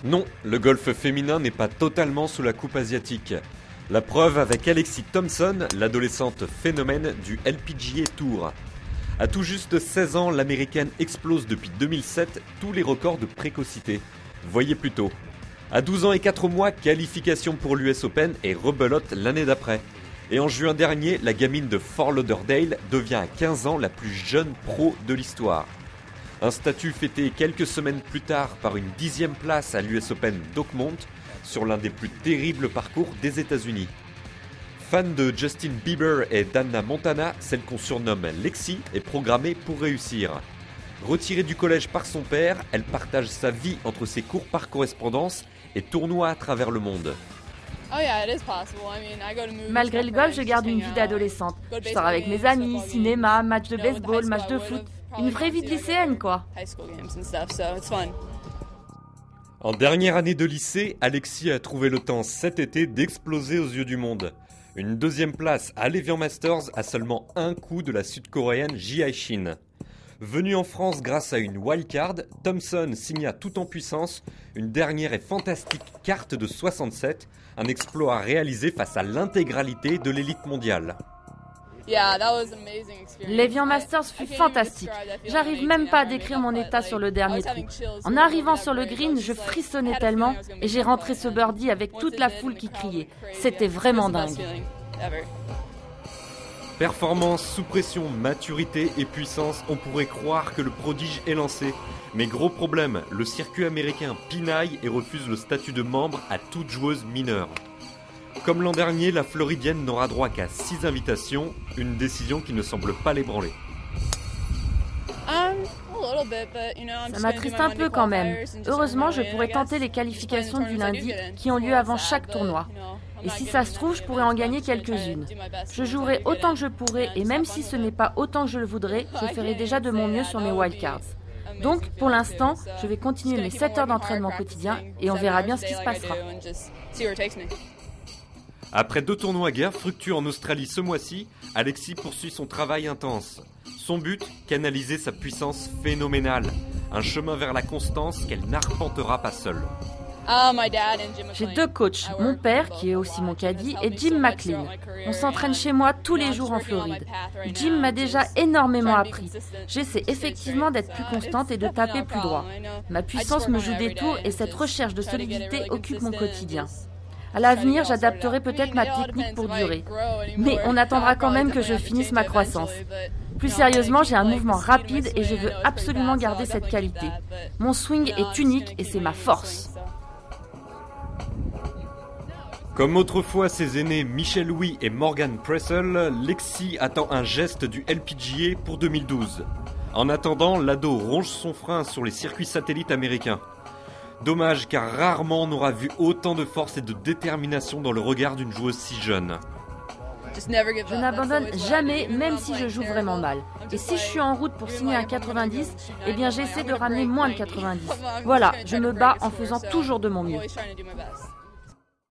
Non, le golf féminin n'est pas totalement sous la coupe asiatique. La preuve avec Alexis Thompson, l'adolescente phénomène du LPGA Tour. À tout juste 16 ans, l'américaine explose depuis 2007 tous les records de précocité. Voyez plutôt. À 12 ans et 4 mois, qualification pour l'US Open et rebelote l'année d'après. Et en juin dernier, la gamine de Fort Lauderdale devient à 15 ans la plus jeune pro de l'histoire. Un statut fêté quelques semaines plus tard par une 10e place à l'US Open d'Oakmont sur l'un des plus terribles parcours des États-Unis. Fan de Justin Bieber et d'Hannah Montana, celle qu'on surnomme Lexi est programmée pour réussir. Retirée du collège par son père, elle partage sa vie entre ses cours par correspondance et tournois à travers le monde. Malgré le golf, je garde une vie d'adolescente. Je sors avec mes amis, cinéma, match de baseball, match de foot. Une vraie vie de lycéenne, quoi. En dernière année de lycée, Alexis a trouvé le temps cet été d'exploser aux yeux du monde. Une 2e place à l'Evian Masters à seulement un coup de la sud-coréenne Ji Shin. Venu en France grâce à une wildcard, Thompson signa tout en puissance une dernière et fantastique carte de 67, un exploit réalisé face à l'intégralité de l'élite mondiale. L'Evian Masters fut fantastique. J'arrive même pas à décrire mon état sur le dernier trou. En arrivant sur le green, je frissonnais tellement et j'ai rentré ce birdie avec toute la foule qui criait. C'était vraiment dingue. Performance, sous pression, maturité et puissance, on pourrait croire que le prodige est lancé. Mais gros problème, le circuit américain pinaille et refuse le statut de membre à toute joueuse mineure. Comme l'an dernier, la Floridienne n'aura droit qu'à 6 invitations, une décision qui ne semble pas l'ébranler. Ça m'attriste un peu quand même. Heureusement, je pourrais tenter les qualifications du lundi qui ont lieu avant chaque tournoi. Et si ça se trouve, je pourrais en gagner quelques-unes. Je jouerai autant que je pourrai et même si ce n'est pas autant que je le voudrais, je ferai déjà de mon mieux sur mes wildcards. Donc, pour l'instant, je vais continuer mes 7 heures d'entraînement quotidien et on verra bien ce qui se passera. Après 2 tournois guerre fructueux en Australie ce mois-ci, Alexis poursuit son travail intense. Son but, canaliser sa puissance phénoménale. Un chemin vers la constance qu'elle n'arpentera pas seule. J'ai 2 coachs, mon père, qui est aussi mon caddie, et Jim McLean. On s'entraîne chez moi tous les jours en Floride. Jim m'a déjà énormément appris. J'essaie effectivement d'être plus constante et de taper plus droit. Ma puissance me joue des tours et cette recherche de solidité occupe mon quotidien. À l'avenir, j'adapterai peut-être ma technique pour durer. Mais on attendra quand même que je finisse ma croissance. Plus sérieusement, j'ai un mouvement rapide et je veux absolument garder cette qualité. Mon swing est unique et c'est ma force. Comme autrefois ses aînés Michelle Wie et Morgan Pressel, Lexi attend un geste du LPGA pour 2012. En attendant, l'ado ronge son frein sur les circuits satellites américains. Dommage car rarement on aura vu autant de force et de détermination dans le regard d'une joueuse si jeune. Je n'abandonne jamais, même si je joue vraiment mal. Et si je suis en route pour signer un 90, eh bien j'essaie de ramener moins de 90. Voilà, je me bats en faisant toujours de mon mieux.